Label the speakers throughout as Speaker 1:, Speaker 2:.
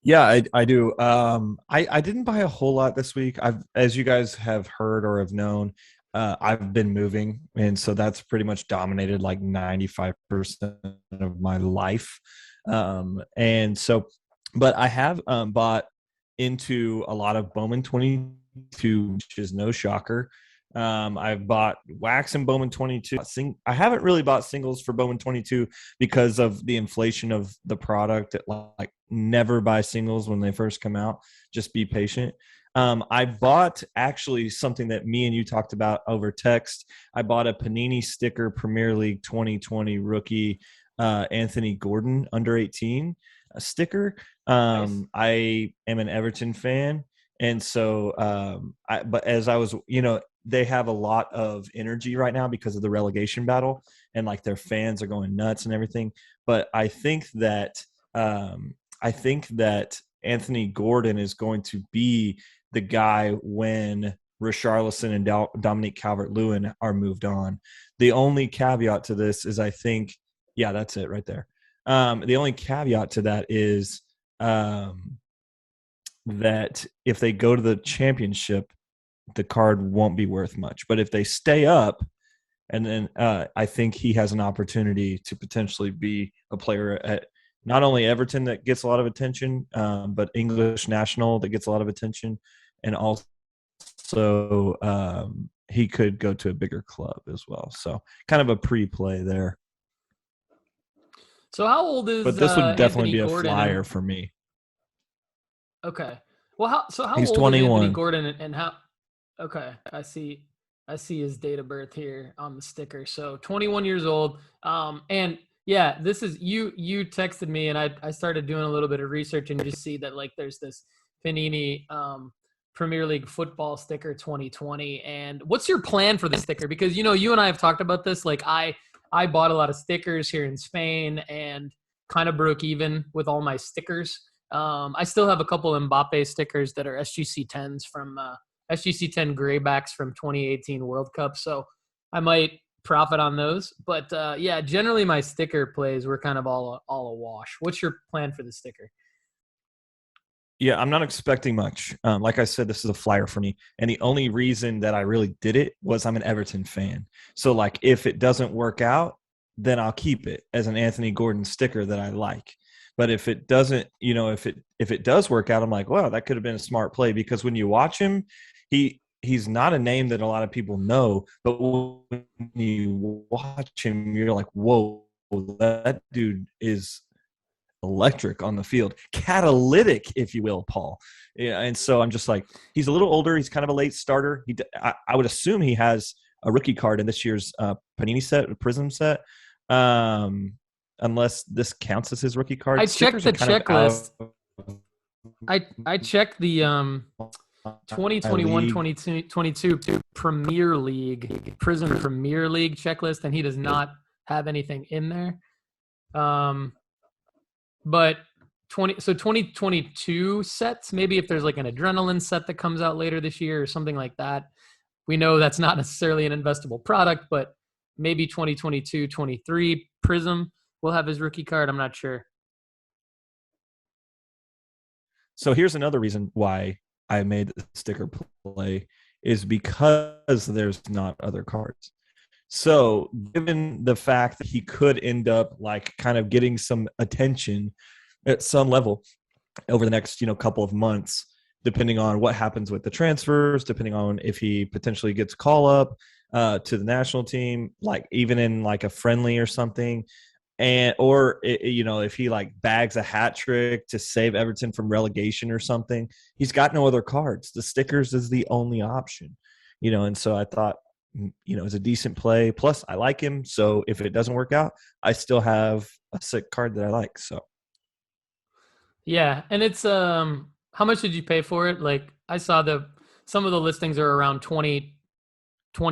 Speaker 1: Yeah, I do. I didn't buy a whole lot this week. As you guys have heard or have known, I've been moving, and so that's pretty much dominated like 95% of my life. And so, but I have bought into a lot of Bowman 22, which is no shocker. I've bought Wax and Bowman 22. I haven't really bought singles for Bowman 22 because of the inflation of the product. It, like, never buy singles when they first come out. Just be patient. I bought actually something that me and you talked about over text. I bought a Panini sticker Premier League 2020 rookie Anthony Gordon under 18 sticker.
Speaker 2: Nice.
Speaker 1: I am an Everton fan. And so, but as I was, they have a lot of energy right now because of the relegation battle, and like their fans are going nuts and everything. But I think that Anthony Gordon is going to be the guy when Richarlison and Dominique Calvert-Lewin are moved on. The only caveat to this is I think, yeah, that's it right there. The only caveat to that is that if they go to the championship, the card won't be worth much. But if they stay up, and then I think he has an opportunity to potentially be a player at not only Everton that gets a lot of attention, but English national that gets a lot of attention, and also he could go to a bigger club as well. So kind of a pre-play there.
Speaker 2: So how old
Speaker 1: But
Speaker 2: is
Speaker 1: this would definitely
Speaker 2: Anthony
Speaker 1: be a
Speaker 2: Gordon? And
Speaker 1: flyer for me.
Speaker 2: okay, well, how
Speaker 1: He's
Speaker 2: old is Anthony
Speaker 1: 21.
Speaker 2: Gordon, and how? Okay, I see his date of birth here on the sticker. So 21 years old. And yeah, this is you texted me, and I started doing a little bit of research and just see that like there's this Panini Premier League football sticker 2020. And what's your plan for the sticker? Because you and I have talked about this. Like I bought a lot of stickers here in Spain and kind of broke even with all my stickers. I still have a couple Mbappe stickers that are SGC 10s from SGC 10 graybacks from 2018 World Cup. So I might profit on those. But yeah, generally my sticker plays were kind of all a wash. What's your plan for the sticker?
Speaker 1: Yeah, I'm not expecting much. Like I said, this is a flyer for me, and the only reason that I really did it was I'm an Everton fan. So, like, if it doesn't work out, then I'll keep it as an Anthony Gordon sticker that I like. But if it doesn't, if it does work out, I'm like, wow, that could have been a smart play because when you watch him, he's not a name that a lot of people know, but when you watch him, you're like, whoa, that dude is electric on the field, catalytic, if you will, Paul. Yeah, and so I'm just like, he's a little older. He's kind of a late starter. I would assume he has a rookie card in this year's Panini set, Prism set, um, unless this counts as his rookie
Speaker 2: I
Speaker 1: card.
Speaker 2: checked
Speaker 1: Stickers are
Speaker 2: the
Speaker 1: kind of out
Speaker 2: checklist. I checked the
Speaker 1: of my
Speaker 2: 2021
Speaker 1: league.
Speaker 2: 2022 Premier League Prism Premier League checklist, and he does not have anything in there. Um, but 2022 sets, maybe if there's like an adrenaline set that comes out later this year or something like that. We know that's not necessarily an investable product, but maybe 2022-23 Prism will have his rookie card. I'm not sure.
Speaker 1: So here's another reason why I made the sticker play is because there's not other cards. So, given the fact that he could end up like kind of getting some attention at some level over the next, couple of months, depending on what happens with the transfers, depending on if he potentially gets call up to the national team, like even in like a friendly or something, and or if he like bags a hat trick to save Everton from relegation or something, he's got no other cards. The stickers is the only option, and so I thought, it's a decent play. Plus, I like him. So if it doesn't work out, I still have a sick card that I like. So
Speaker 2: Yeah, and it's how much did you pay for it? Like I saw the some of the listings are around $20 or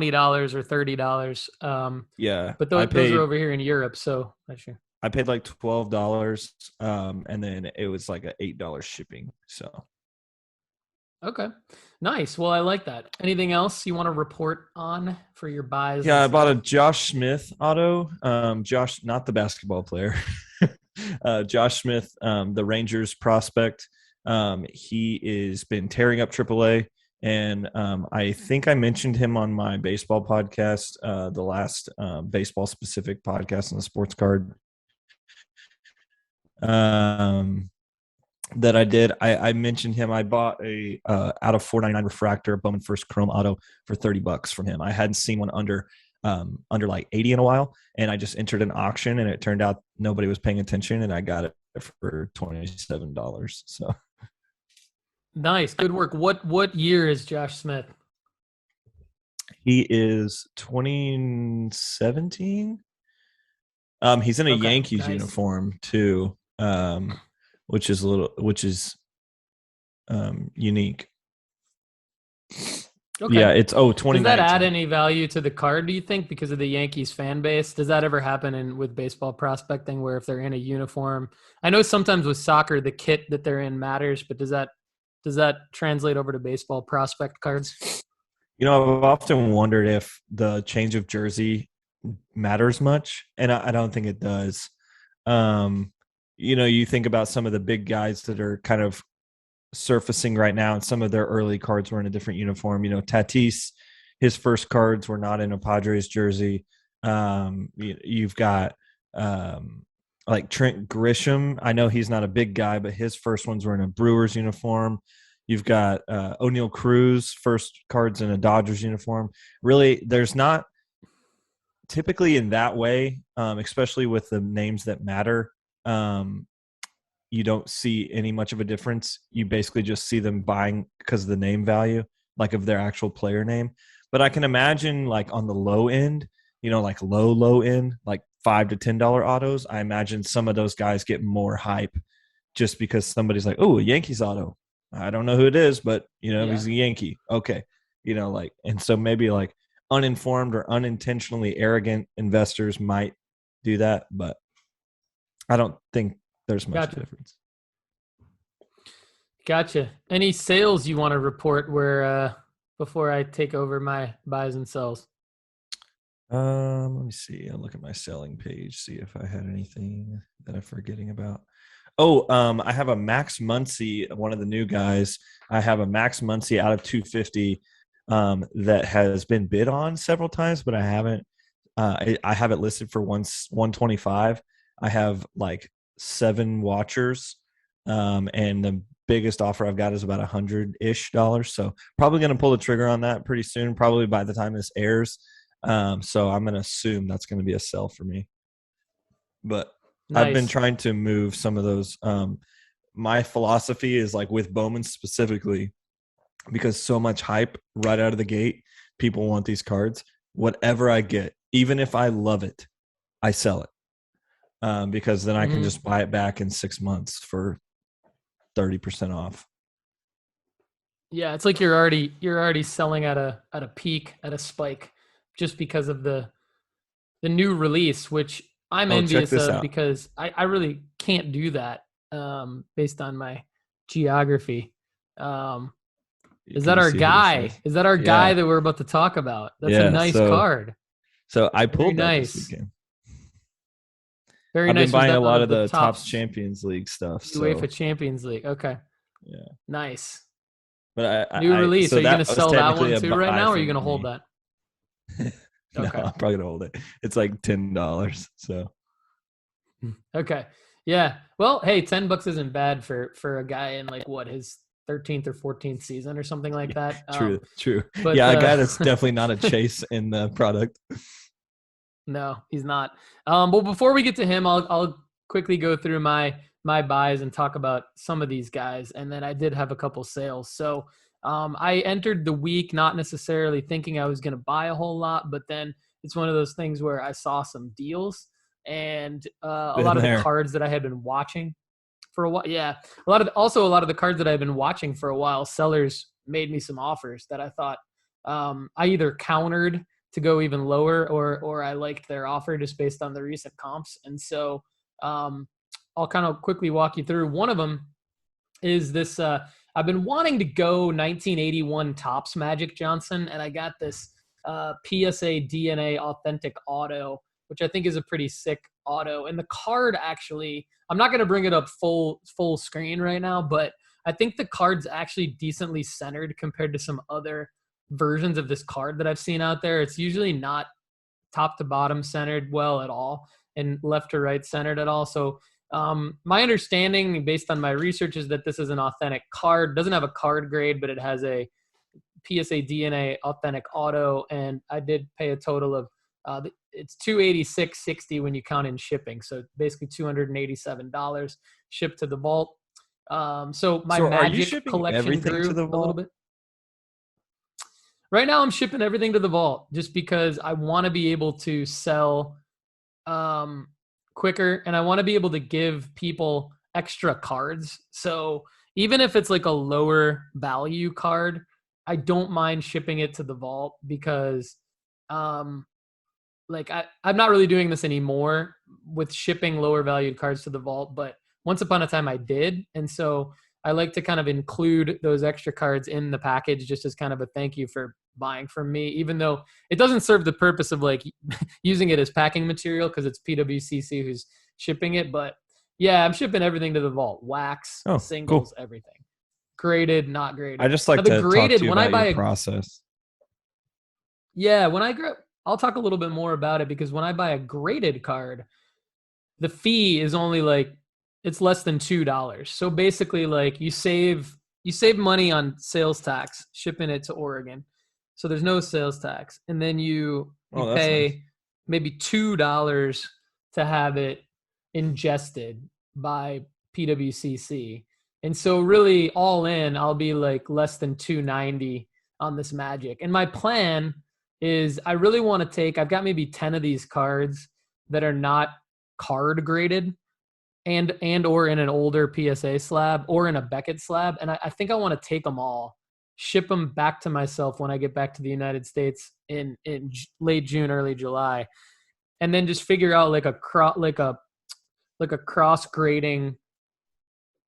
Speaker 2: $30.
Speaker 1: yeah,
Speaker 2: But
Speaker 1: I
Speaker 2: those are
Speaker 1: paid
Speaker 2: over here in Europe, so not sure.
Speaker 1: I paid like $12, and then it was like $8 shipping. So
Speaker 2: Okay. Nice. Well, I like that. Anything else you want to report on for your buys
Speaker 1: yeah, I
Speaker 2: this
Speaker 1: bought a
Speaker 2: week?
Speaker 1: Josh Smith auto. Josh, not the basketball player. Josh Smith, the Rangers prospect. He is been tearing up AAA, and I think I mentioned him on my baseball podcast, the last baseball specific podcast on the sports card. That I did. I mentioned him. I bought a out of 499 refractor Bowman First Chrome Auto for $30 from him. I hadn't seen one under like 80 in a while, and I just entered an auction, and it turned out nobody was paying attention, and I got it for $27. So
Speaker 2: Nice, good work. What year is Josh Smith?
Speaker 1: he is 2017. He's in a
Speaker 2: Okay,
Speaker 1: Yankees
Speaker 2: nice.
Speaker 1: uniform too, which is unique.
Speaker 2: Okay.
Speaker 1: Yeah, it's 2019.
Speaker 2: Does that add any value to the card, do you think, because of the Yankees fan base? Does that ever happen with baseball prospecting where if they're in a uniform? I know sometimes with soccer, the kit that they're in matters, but does that translate over to baseball prospect cards?
Speaker 1: I've often wondered if the change of jersey matters much, and I don't think it does. You think about some of the big guys that are kind of surfacing right now, and some of their early cards were in a different uniform. Tatis, his first cards were not in a Padres jersey. You've got like Trent Grisham. I know he's not a big guy, but his first ones were in a Brewers uniform. You've got O'Neal Cruz, first cards in a Dodgers uniform. Really, there's not typically in that way, especially with the names that matter. You don't see any much of a difference. You basically just see them buying because of the name value, like of their actual player name. But I can imagine like on the low end, like low end, like $5 to $10 autos. I imagine some of those guys get more hype just because somebody's like, oh, a Yankees auto. I don't know who it is, but he's a Yankee. Okay. And so maybe like uninformed or unintentionally arrogant investors might do that, but I don't think there's much difference.
Speaker 2: Gotcha. Any sales you want to report where before I take over my buys and sells?
Speaker 1: Let me see. I'll look at my selling page, see if I had anything that I'm forgetting about. I have a Max Muncy, one of the new guys. I have a Max Muncy out of 250 that has been bid on several times, but I haven't. I have it listed for 125. I have like 7 watchers, and the biggest offer I've got is about $100-ish. So probably going to pull the trigger on that pretty soon, probably by the time this airs. So I'm going to assume that's going to be a sell for me. But nice. I've been trying to move some of those. My philosophy is like with Bowman specifically, because so much hype right out of the gate, people want these cards. Whatever I get, even if I love it, I sell it. Because then I can just buy it back in 6 months for 30% off.
Speaker 2: Yeah, it's like you're already selling at a peak, at a spike, just because of the new release, which I'm envious of because I really can't do that based on my geography. Is that our guy? Is that our guy that we're about to talk about? That's a nice card.
Speaker 1: So I pulled that this weekend.
Speaker 2: Very
Speaker 1: I've
Speaker 2: nice.
Speaker 1: been buying a lot of the Topps Champions League stuff.
Speaker 2: UEFA Champions League. Okay.
Speaker 1: Yeah.
Speaker 2: Nice.
Speaker 1: But
Speaker 2: new release. So are you going to sell that one too right now, or are you going to hold that?
Speaker 1: No, okay. I'm probably going to hold it. It's like $10. So.
Speaker 2: Okay. Yeah. Well, hey, $10 isn't bad for a guy in like his 13th or 14th season or something like that.
Speaker 1: True. But, a guy that's definitely not a chase in the product.
Speaker 2: No, he's not. Well, before we get to him, I'll quickly go through my buys and talk about some of these guys. And then I did have a couple sales. So I entered the week not necessarily thinking I was going to buy a whole lot, but then it's one of those things where I saw some deals and a lot of the cards that I had been watching for a while. Yeah. A lot of the cards that I've been watching for a while, sellers made me some offers that I thought I either countered to go even lower or I liked their offer just based on the recent comps. And so I'll kind of quickly walk you through. One of them is this, I've been wanting to go 1981 Topps Magic Johnson, and I got this PSA DNA Authentic Auto, which I think is a pretty sick auto. And the card actually, I'm not going to bring it up full screen right now, but I think the card's actually decently centered compared to some other versions of this card that I've seen out there. It's usually not top to bottom centered well at all and left to right centered at all. So my understanding based on my research is that this is an authentic card. Doesn't have a card grade, but it has a PSA DNA authentic auto. And I did pay a total of it's $286.60 when you count in shipping. So basically $287 shipped to the vault. So my Magic collection grew a little bit. Right now I'm shipping everything to the vault just because I want to be able to sell quicker, and I want to be able to give people extra cards. So even if it's like a lower value card, I don't mind shipping it to the vault because like I'm not really doing this anymore with shipping lower valued cards to the vault, but once upon a time I did. And so I like to kind of include those extra cards in the package just as kind of a thank you for buying from me, even though it doesn't serve the purpose of like using it as packing material because it's PWCC who's shipping it. But yeah, I'm shipping everything to the vault. Wax, singles, cool. Everything. Graded, not graded.
Speaker 1: I just like to graded, talk to you about your process.
Speaker 2: Yeah, I'll talk a little bit more about it because when I buy a graded card, the fee is only like, it's less than $2. So basically like you save money on sales tax shipping it to Oregon. So there's no sales tax. And then you pay nice. Maybe $2 to have it ingested by PWCC. And so really all in, I'll be like less than $290 on this Magic. And my plan is I really want to I've got maybe 10 of these cards that are not card graded and or in an older PSA slab or in a Beckett slab. And I think I want to take them all, ship them back to myself when I get back to the United States in late June, early July, and then just figure out like a cross grading,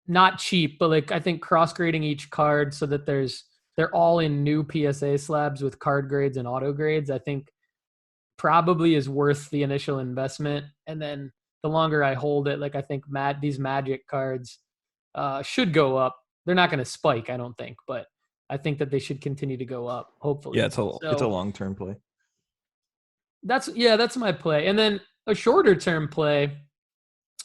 Speaker 2: not cheap, but like I think cross grading each card so that they're all in new PSA slabs with card grades and auto grades. I think probably is worth the initial investment. And then the longer I hold it, like I think these Magic cards should go up. They're not going to spike, I don't think, but I think that they should continue to go up, hopefully.
Speaker 1: Yeah, it's a long-term play.
Speaker 2: That's my play. And then a shorter-term play,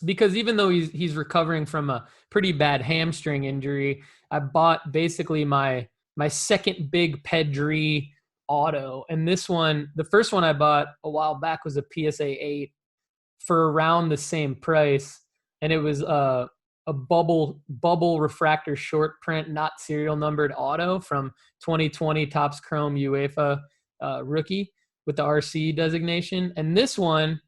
Speaker 2: because even though he's recovering from a pretty bad hamstring injury, I bought basically my second big Pedri auto. And this one, the first one I bought a while back was a PSA 8 for around the same price. And it was a bubble refractor short print, not serial numbered auto from 2020 Topps Chrome UEFA rookie with the RC designation. And this one,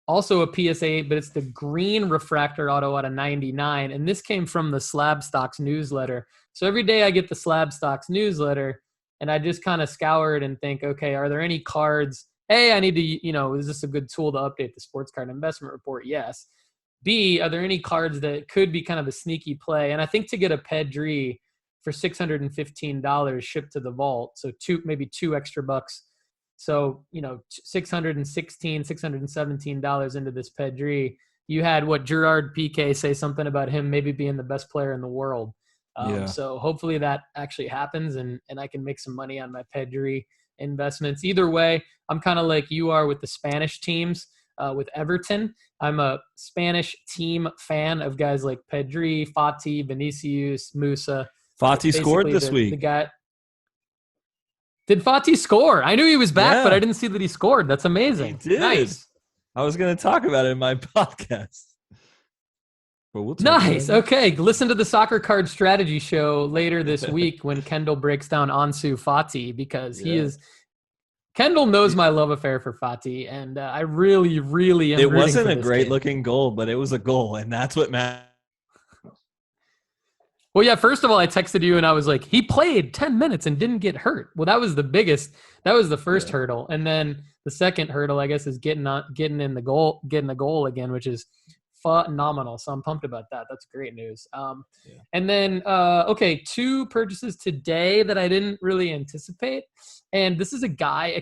Speaker 2: also a PSA 8, but it's the green refractor auto out of 99. And this came from the Slab Stocks newsletter. So every day I get the Slab Stocks newsletter and I just kind of scour it and think, okay, are there any cards? A, I need to, is this a good tool to update the sports card investment report? Yes. B, are there any cards that could be kind of a sneaky play? And I think to get a Pedri for $615 shipped to the vault, so maybe two extra bucks. So, $617 into this Pedri. You had Gerard Piqué say something about him maybe being the best player in the world. So hopefully that actually happens and I can make some money on my Pedri investments. Either way, I'm kind of like you are with the Spanish teams with Everton. I'm a Spanish team fan of guys like Pedri, Fati, Vinicius, Musa.
Speaker 1: Fati scored this week.
Speaker 2: The guy. Did Fati score? I knew he was back, but I didn't see that he scored. That's amazing.
Speaker 1: He did. Nice. I was going to talk about it in my podcast. But we'll talk
Speaker 2: nice. Okay. Listen to the Soccer Card Strategy show later this week when Kendall breaks down Ansu Fati because Kendall knows my love affair for Fati, and I really, really am.
Speaker 1: It wasn't a great-looking goal, but it was a goal, and that's what matters.
Speaker 2: Well, yeah, first of all, I texted you and I was like, he played 10 minutes and didn't get hurt. Well, that was the first hurdle. And then the second hurdle, I guess, is getting a goal again, which is phenomenal. So I'm pumped about that. That's great news. And then, two purchases today that I didn't really anticipate. And this is a guy,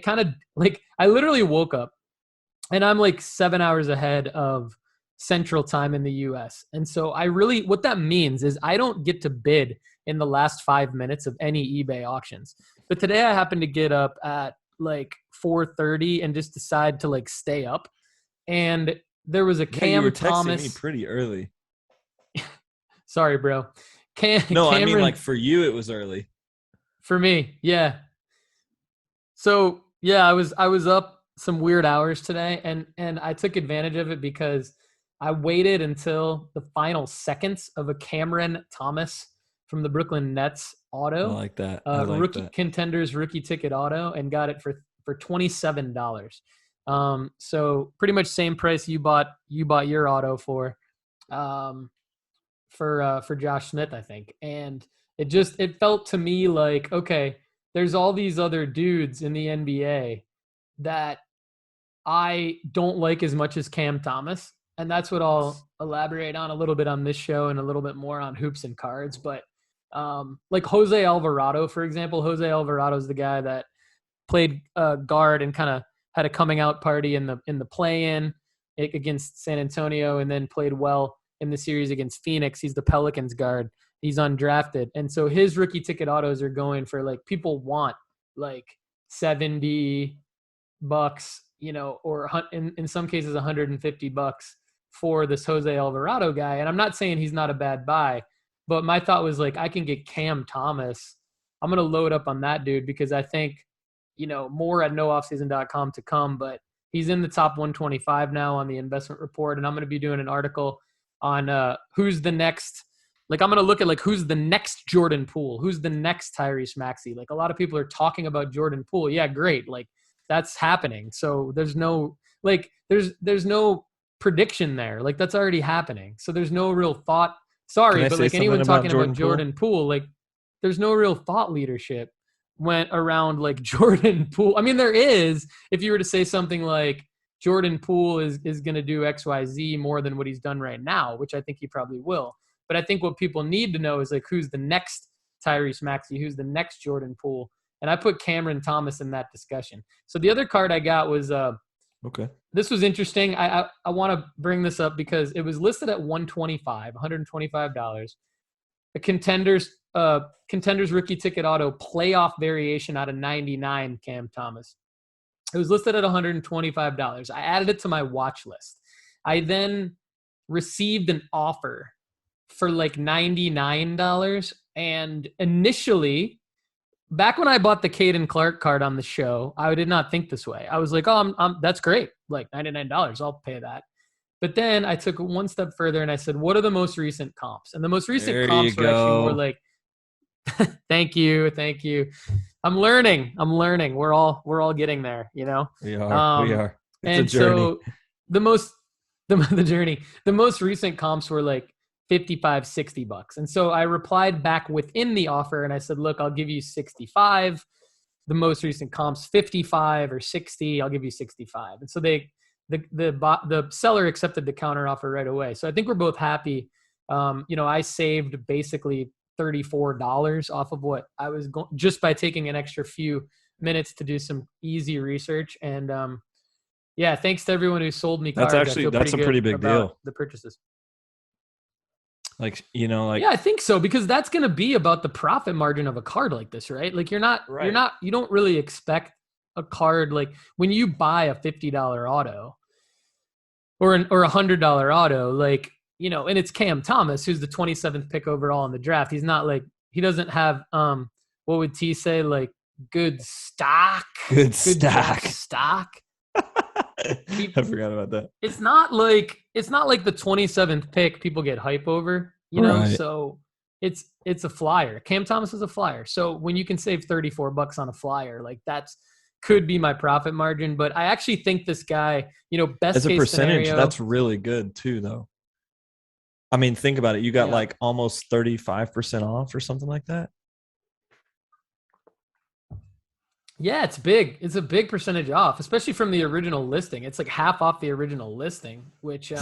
Speaker 2: I literally woke up and I'm like 7 hours ahead of Central Time in the US. And so what that means is I don't get to bid in the last 5 minutes of any eBay auctions. But today I happened to get up at like 4:30 and just decide to like stay up. And there was a
Speaker 1: You were
Speaker 2: Cam
Speaker 1: texting me
Speaker 2: Thomas.
Speaker 1: pretty early.
Speaker 2: Sorry, bro.
Speaker 1: No, I mean
Speaker 2: Cameron,
Speaker 1: like for you, it was early.
Speaker 2: for me, yeah. So yeah, I was up some weird hours today, and I took advantage of it because I waited until the final seconds of a Cameron Thomas from the Brooklyn Nets
Speaker 1: I
Speaker 2: auto,
Speaker 1: like that. I like
Speaker 2: rookie
Speaker 1: that.
Speaker 2: Contenders rookie ticket auto, and got it for $27. So pretty much same price you bought your auto um, for Josh Smith, I think. And it felt to me like, okay, there's all these other dudes in the NBA that I don't like as much as Cam Thomas. And that's what I'll elaborate on a little bit on this show and a little bit more on Hoops and Cards. But like Jose Alvarado, for example, Jose Alvarado is the guy that played guard and kind of had a coming out party in the play-in against San Antonio, and then played well in the series against Phoenix. He's the Pelicans guard. He's undrafted, and so his rookie ticket autos are going for like people want like $70, or in some cases $150 for this Jose Alvarado guy. And I'm not saying he's not a bad buy, but my thought was like, I can get Cam Thomas. I'm going to load up on that dude because I think, more at nooffseason.com to come, but he's in the top 125 now on the investment report. And I'm going to be doing an article on who's the next, like I'm going to look at like who's the next Jordan Poole, who's the next Tyrese Maxey. Like a lot of people are talking about Jordan Poole. Yeah, great. Like that's happening. So there's no prediction there. Like that's already happening. So there's no real thought. Sorry, but like anyone talking about Jordan Poole, like there's no real thought leadership went around like Jordan Poole. I mean, there is, if you were to say something like Jordan Poole is going to do XYZ more than what he's done right now, which I think he probably will. But I think what people need to know is like who's the next Tyrese Maxey, who's the next Jordan Poole. And I put Cameron Thomas in that discussion. So the other card I got was
Speaker 1: okay.
Speaker 2: This was interesting. I want to bring this up because it was listed at $125. A Contenders rookie ticket auto playoff variation out of 99 Cam Thomas. It was listed at $125. I added it to my watch list. I then received an offer for like $99. And initially, back when I bought the Caden Clark card on the show, I did not think this way. I was like, oh, that's great. Like $99, I'll pay that. But then I took it one step further and I said, what are the most recent comps? And the most recent comps were actually more like, thank you. I'm learning. We're all getting there,
Speaker 1: We are. It's a
Speaker 2: So
Speaker 1: journey.
Speaker 2: the most recent comps were like $55, $60. And so I replied back within the offer and I said, look, I'll give you 65. The most recent comps, 55 or 60, I'll give you 65. And so the seller accepted the counter offer right away. So I think we're both happy. I saved basically $34 off of what I was going just by taking an extra few minutes to do some easy research. And thanks to everyone who sold me cards.
Speaker 1: That's a pretty big deal.
Speaker 2: The purchases.
Speaker 1: Yeah,
Speaker 2: I think so, because that's going to be about the profit margin of a card like this, right? Like you don't really expect a card like when you buy a $50 auto or a $100 auto, like, and it's Cam Thomas, who's the 27th pick overall in the draft. He's not like, he doesn't have, what would T say? Like good stock. Stock.
Speaker 1: I forgot about that.
Speaker 2: It's not like the 27th pick people get hype over,
Speaker 1: Right.
Speaker 2: So it's a flyer. Cam Thomas is a flyer. So when you can save $34 on a flyer, like that's could be my profit margin. But I actually think this guy, best
Speaker 1: as a
Speaker 2: case
Speaker 1: percentage,
Speaker 2: scenario,
Speaker 1: that's really good too, though. I mean, think about it. You got like almost 35% off or something like that.
Speaker 2: Yeah, it's big. It's a big percentage off, especially from the original listing. It's like half off the original listing, which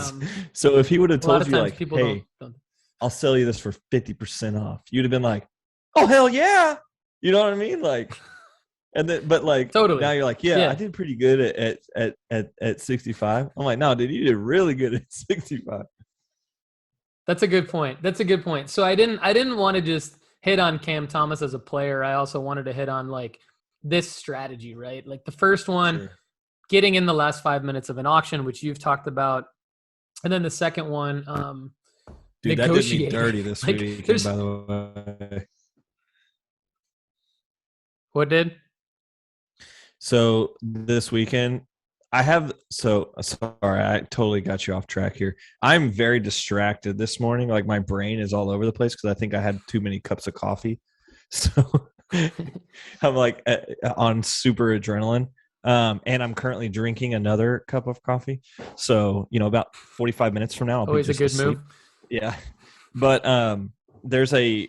Speaker 1: so if he would have told you like, hey,
Speaker 2: don't.
Speaker 1: I'll sell you this for 50% off, you'd have been like, oh hell yeah. You know what I mean? Like, and then but like
Speaker 2: totally.
Speaker 1: Now you're like, yeah, I did pretty good at 65. I'm like, no, dude, you did really good at 65.
Speaker 2: That's a good point. So I didn't want to just hit on Cam Thomas as a player, I also wanted to hit on like this strategy, right? Like the first one,
Speaker 1: Sure.
Speaker 2: getting in the last 5 minutes of an auction, which you've talked about. And then the second one,
Speaker 1: Dude, that did me
Speaker 2: negotiating.
Speaker 1: dirty this
Speaker 2: Like
Speaker 1: weekend,
Speaker 2: there's
Speaker 1: by the way.
Speaker 2: what did?
Speaker 1: So this weekend, sorry, I totally got you off track here. I'm very distracted this morning. Like my brain is all over the place because I think I had too many cups of coffee. So I'm like on super adrenaline. And I'm currently drinking another cup of coffee. So, about 45 minutes from now, I'll be
Speaker 2: Always a
Speaker 1: just
Speaker 2: good
Speaker 1: asleep.
Speaker 2: move.
Speaker 1: Yeah. But there's a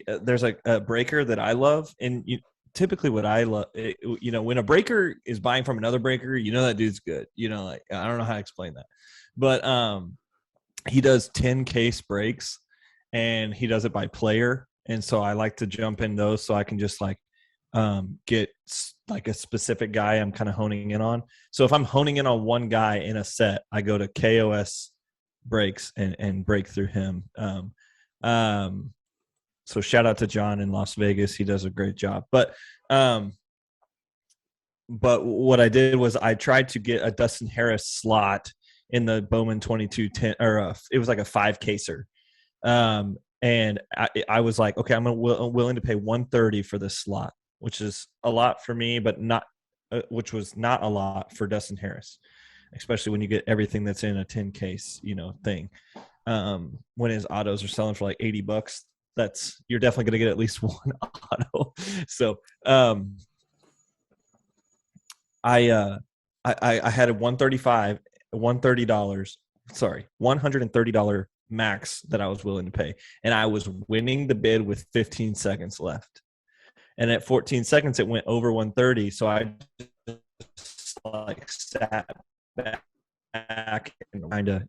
Speaker 1: breaker that I love, and typically what I love, when a breaker is buying from another breaker, that dude's good. Like I don't know how to explain that, but he does 10 case breaks, and he does it by player, and so I like to jump in those so I can just like get like a specific guy I'm kind of honing in on. So if I'm honing in on one guy in a set, I go to KOS breaks and break through him. So shout out to John in Las Vegas. He does a great job. But what I did was I tried to get a Dustin Harris slot in the Bowman 2210, or it was like a 5-caser. And I was like, okay, I'm willing to pay $130 for this slot, which is a lot for me, but which was not a lot for Dustin Harris, especially when you get everything that's in a 10 case, thing. When his autos are selling for like $80, you're definitely going to get at least one auto. So, I had a $130 max that I was willing to pay, and I was winning the bid with 15 seconds left. And at 14 seconds, it went over 130. So I just like sat back and trying to,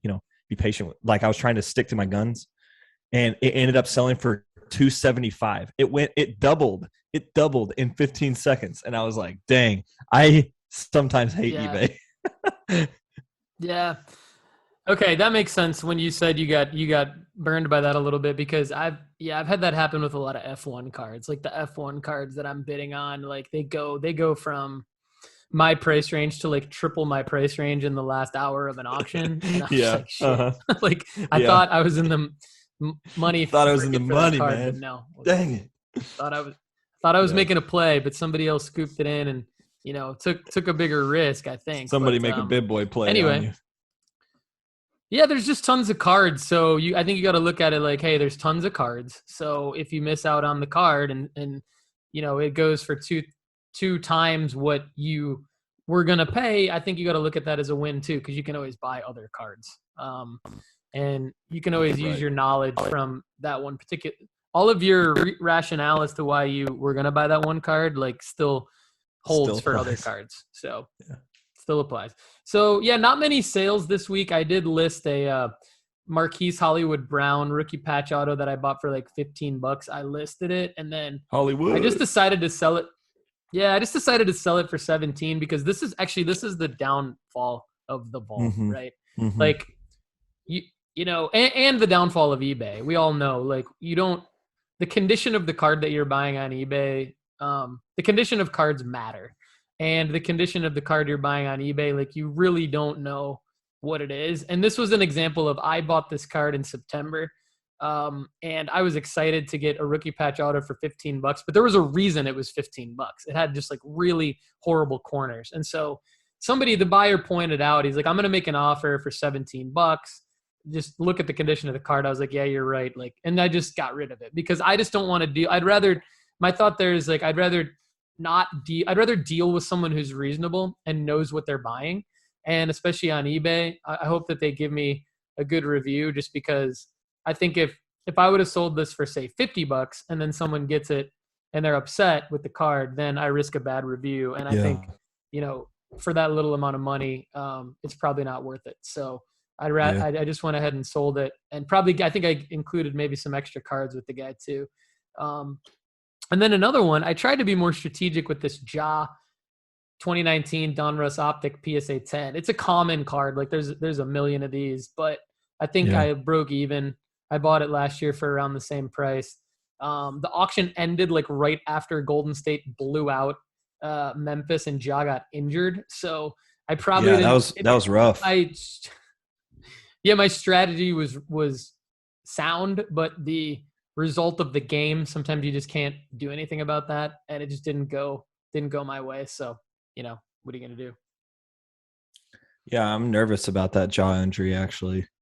Speaker 1: be patient. Like I was trying to stick to my guns, and it ended up selling for $275. It doubled in 15 seconds. And I was like, dang, I sometimes hate eBay.
Speaker 2: Yeah. Okay, that makes sense when you said you got burned by that a little bit, because I've had that happen with a lot of F1 cards. Like the F1 cards that I'm bidding on, like they go from my price range to like triple my price range in the last hour of an auction. And I'm just like, shit.
Speaker 1: Uh-huh.
Speaker 2: Like I thought I was in the money.
Speaker 1: Thought I was in the money,
Speaker 2: card,
Speaker 1: man.
Speaker 2: but no.
Speaker 1: Dang it.
Speaker 2: Thought I was making a play, but somebody else scooped it in and took a bigger risk, I think.
Speaker 1: Somebody make a big boy play
Speaker 2: anyway.
Speaker 1: on you.
Speaker 2: Yeah, there's just tons of cards. So I think you got to look at it like, hey, there's tons of cards. So if you miss out on the card and it goes for two times what you were gonna pay, I think you got to look at that as a win too, because you can always buy other cards. And you can always use your knowledge from that one particular. All of your rationale as to why you were gonna buy that one card, like still holds for other cards. So. Yeah. Still applies. So yeah, not many sales this week. I did list a Marquise Hollywood Brown rookie patch auto that I bought for like $15. I listed it, and then
Speaker 1: Hollywood.
Speaker 2: I just decided to sell it. Yeah, I just decided to sell it for 17 because this is the downfall of the vault, right? Mm-hmm. Like and the downfall of eBay. We all know, like the condition of the card that you're buying on eBay, the condition of cards matter. And the condition of the card you're buying on eBay, like you really don't know what it is. And this was an example of, I bought this card in September, and I was excited to get a rookie patch auto for $15, but there was a reason it was $15. It had just like really horrible corners. And so the buyer pointed out, he's like, I'm going to make an offer for $17. Just look at the condition of the card. I was like, yeah, you're right. Like, and I just got rid of it because I just don't want to deal. My thought there is like, I'd rather deal with someone who's reasonable and knows what they're buying. And especially on eBay, I hope that they give me a good review, just because I think if I would have sold this for say $50 and then someone gets it and they're upset with the card, then I risk a bad review. And I think, for that little amount of money, it's probably not worth it. So I just went ahead and sold it, and probably, I think I included maybe some extra cards with the guy too. And then another one, I tried to be more strategic with this 2019 Donruss Optic PSA 10. It's a common card. Like there's a million of these, but I think I broke even. I bought it last year for around the same price. The auction ended like right after Golden State blew out Memphis and Ja got injured. So I probably
Speaker 1: Yeah,
Speaker 2: didn't.
Speaker 1: that was rough.
Speaker 2: Yeah, my strategy was sound, but the result of the game, sometimes you just can't do anything about that, and it just didn't go my way. So, what are you gonna do?
Speaker 1: Yeah, I'm nervous about that jaw injury actually.